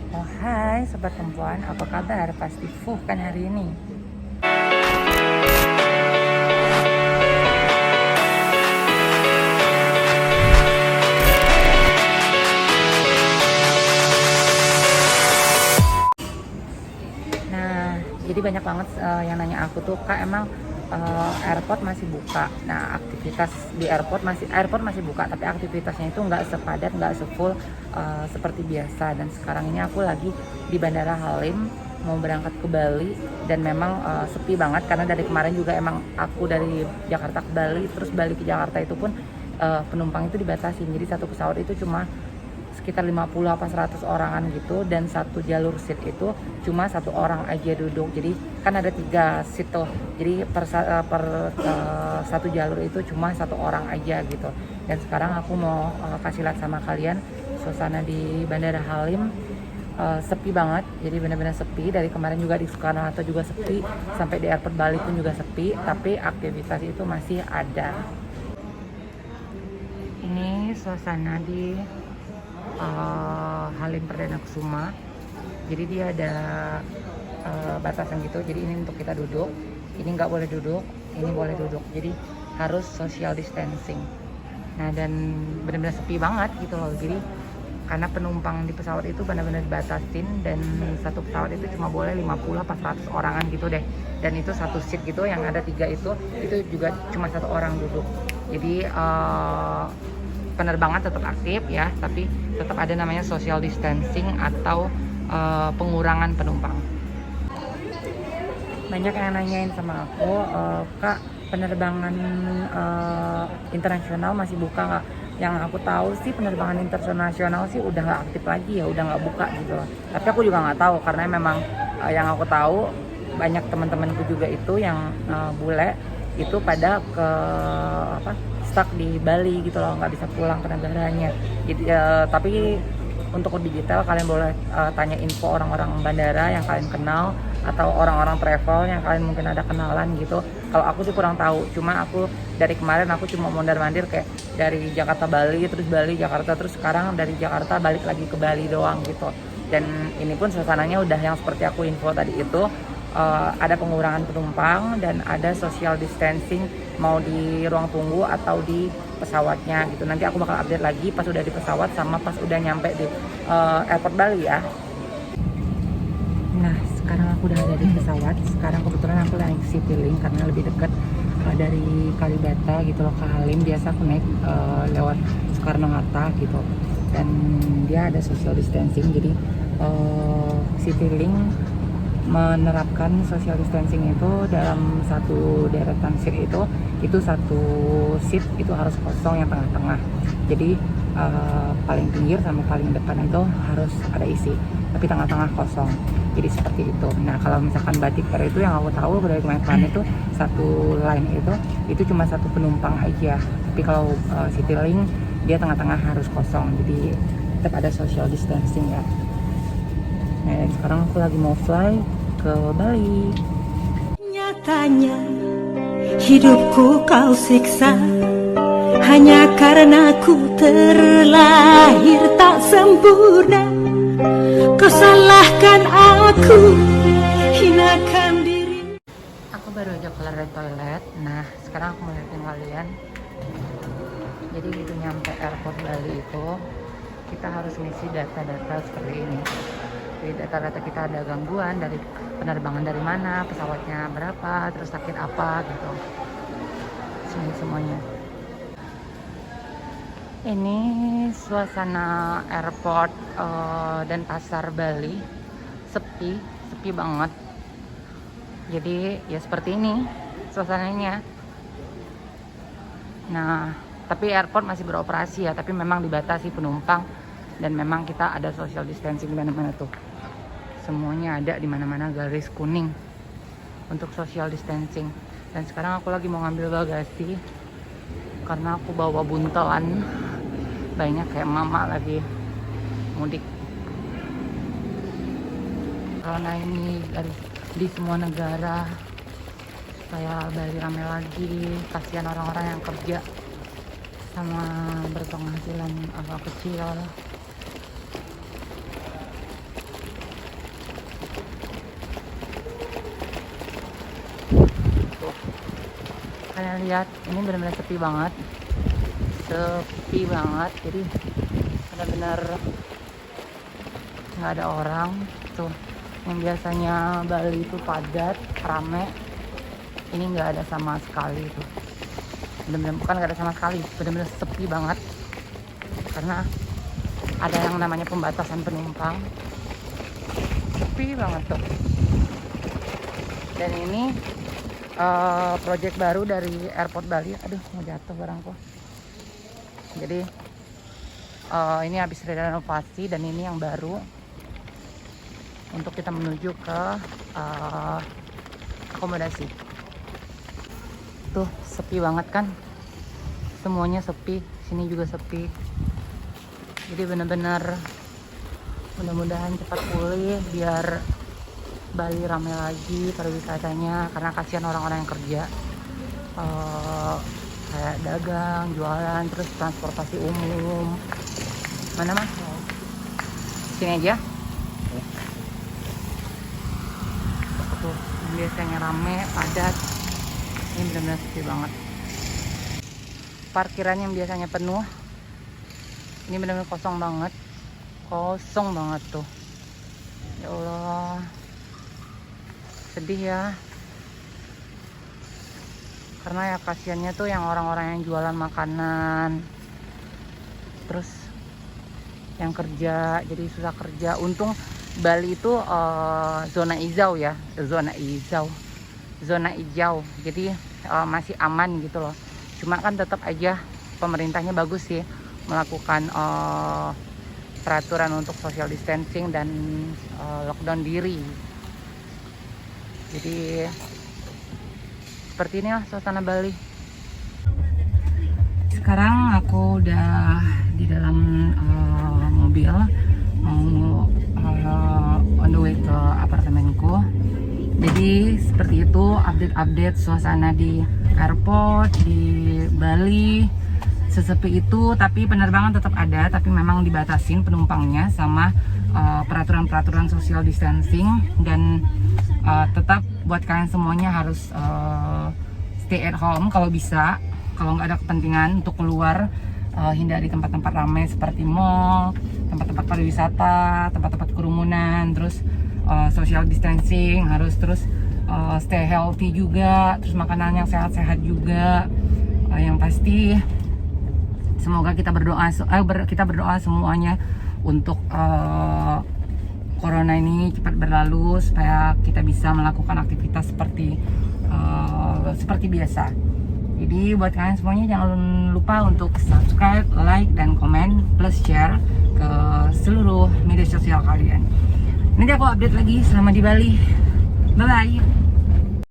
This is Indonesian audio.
Oh hai sobat perempuan, apa kabar? Pasti fuh kan hari ini. Nah, jadi banyak banget yang nanya aku tuh, Kak emang airport masih buka? Nah, aktivitas di airport masih buka, tapi aktivitasnya itu nggak sepadat, nggak sefull seperti biasa. Dan sekarang ini aku lagi di Bandara Halim mau berangkat ke Bali dan memang sepi banget karena dari kemarin juga emang aku dari Jakarta ke Bali terus balik ke Jakarta itu pun penumpang itu dibatasi. Jadi satu pesawat itu cuma sekitar 50 apa 100 orangan gitu, dan satu jalur seat itu cuma satu orang aja duduk. Jadi kan ada 3 seat tuh, jadi satu jalur itu cuma satu orang aja gitu. Dan sekarang aku mau kasih lihat sama kalian suasana di Bandara Halim. Sepi banget, jadi benar-benar sepi. Dari kemarin juga di Soekarno-Hatta juga sepi, sampai di airport Bali pun juga sepi, tapi aktivitas itu masih ada. Ini suasana di Halim Perdana Kusuma. Jadi dia ada batasan gitu, jadi ini untuk kita duduk, ini nggak boleh duduk, ini boleh duduk, jadi harus social distancing. Nah, dan benar-benar sepi banget gitu loh, jadi karena penumpang di pesawat itu benar-benar dibatasin, dan satu pesawat itu cuma boleh 50 apa 100 orangan gitu deh, dan itu satu seat gitu yang ada 3 itu juga cuma satu orang duduk. Jadi penerbangan tetap aktif ya, tapi tetap ada namanya social distancing atau pengurangan penumpang. Banyak yang nanyain sama aku, Kak penerbangan internasional masih buka nggak? Yang aku tahu sih penerbangan internasional sih udah nggak aktif lagi ya, udah nggak buka gitu loh. Tapi aku juga nggak tahu karena memang yang aku tahu banyak teman-temanku juga itu yang bule itu pada ke stuck di Bali gitu loh, nggak bisa pulang ke negaranya. Jadi tapi untuk lebih detail kalian boleh tanya info orang-orang bandara yang kalian kenal atau orang-orang travel yang kalian mungkin ada kenalan gitu. Kalau aku sih kurang tahu, cuma aku dari kemarin aku cuma mondar-mandir kayak dari Jakarta Bali, terus Bali Jakarta, terus sekarang dari Jakarta balik lagi ke Bali doang gitu. Dan ini pun suasananya udah yang seperti aku info tadi itu, ada pengurangan penumpang dan ada social distancing mau di ruang tunggu atau di pesawatnya gitu. Nanti aku bakal update lagi pas udah di pesawat sama pas udah nyampe di airport Bali ya. Nah, sekarang aku udah ada di pesawat. Sekarang kebetulan aku naik Citylink karena lebih dekat dari Kalibata gitu loh ke Halim. Biasa aku naik lewat Soekarno-Hatta gitu. Dan dia ada social distancing, jadi Citylink menerapkan social distancing itu dalam satu deretan seat itu satu seat itu harus kosong yang tengah-tengah. Jadi paling pinggir sama paling depan itu harus ada isi, tapi tengah-tengah kosong. Jadi seperti itu. Nah, kalau misalkan batik air itu yang aku tahu dari kemarin itu satu line itu cuma satu penumpang aja. Tapi kalau Citylink dia tengah-tengah harus kosong. Jadi tetap ada social distancing ya. Nah, sekarang aku lagi mau fly ke Bali. Nyatanya hidupku kau siksa hanya karena ku terlahir tak sempurna. Kau salahkan aku, hinakan diri. Aku baru aja kelar dari toilet. Nah, sekarang aku mau liatin kalian. Jadi gitu nyampe airport Bali itu kita harus ngisi data-data seperti ini. Jadi data-data kita ada gangguan dari penerbangan dari mana, pesawatnya berapa, terus sakit apa gitu. Sini semuanya. Ini suasana airport dan pasar Bali, sepi banget. Jadi ya seperti ini suasananya. Nah, tapi airport masih beroperasi ya, tapi memang dibatasi penumpang dan memang kita ada social distancing di mana-mana tuh. Semuanya ada di mana-mana garis kuning untuk social distancing. Dan sekarang aku lagi mau ngambil bagasi karena aku bawa buntelan banyak kayak mama lagi mudik. Karena ini di semua negara supaya Bali rame lagi, kasihan orang-orang yang kerja sama berpenghasilan agak kecil. kalian lihat, ini benar-benar sepi banget. Jadi benar-benar nggak ada orang tuh. Yang biasanya Bali itu padat, rame, ini nggak ada sama sekali tuh. Benar-benar bukan nggak ada sama sekali, benar-benar sepi banget karena ada yang namanya pembatasan penumpang. Sepi banget tuh. Dan ini project baru dari Airport Bali. Aduh, mau jatuh barangku. Jadi ini habis renovasi dan ini yang baru untuk kita menuju ke akomodasi. Tuh sepi banget kan, semuanya sepi, sini juga sepi. Jadi benar-benar mudah-mudahan cepat pulih biar Bali ramai lagi pariwisatanya, karena kasihan orang-orang yang kerja kayak dagang, jualan, terus transportasi umum. Mana mas? Sini aja. Tuh, biasanya rame, padat. Ini benar-benar sepi banget. Parkiran yang biasanya penuh, ini benar-benar kosong banget tuh. Ya Allah, sedih ya. Karena ya kasihannya tuh yang orang-orang yang jualan makanan, terus yang kerja jadi susah kerja. Untung Bali itu zona hijau ya, zona hijau, jadi masih aman gitu loh. Cuma kan tetap aja pemerintahnya bagus sih melakukan peraturan untuk social distancing dan lockdown diri. Jadi seperti inilah suasana Bali. Sekarang aku udah di dalam mobil mau on the way ke apartemenku. Jadi seperti itu update suasana di airport di Bali. Sesepi itu, tapi penerbangan tetap ada, tapi memang dibatasin penumpangnya sama peraturan-peraturan social distancing. Dan tetap buat kalian semuanya harus stay at home kalau bisa. Kalau nggak ada kepentingan untuk keluar, hindari tempat-tempat ramai seperti mall, tempat-tempat pariwisata, tempat-tempat kerumunan. Terus social distancing harus terus stay healthy juga, terus makanan yang sehat-sehat juga. Yang pasti semoga kita berdoa semuanya untuk corona ini cepat berlalu supaya kita bisa melakukan aktivitas seperti biasa. Jadi buat kalian semuanya jangan lupa untuk subscribe, like, dan komen, plus share ke seluruh media sosial kalian. Nanti aku update lagi selama di Bali. Bye bye.